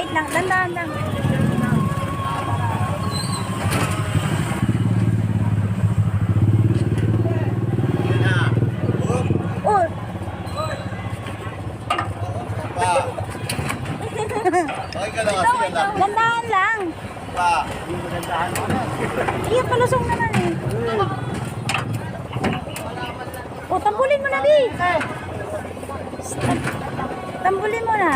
wait lang. Dandahan lang. Oh. Okay ka lang, sige lang. Dandahan lang. Pa. Iya, palusong naman eh. O, tambulin mo na, Bi. Tambulin mo na.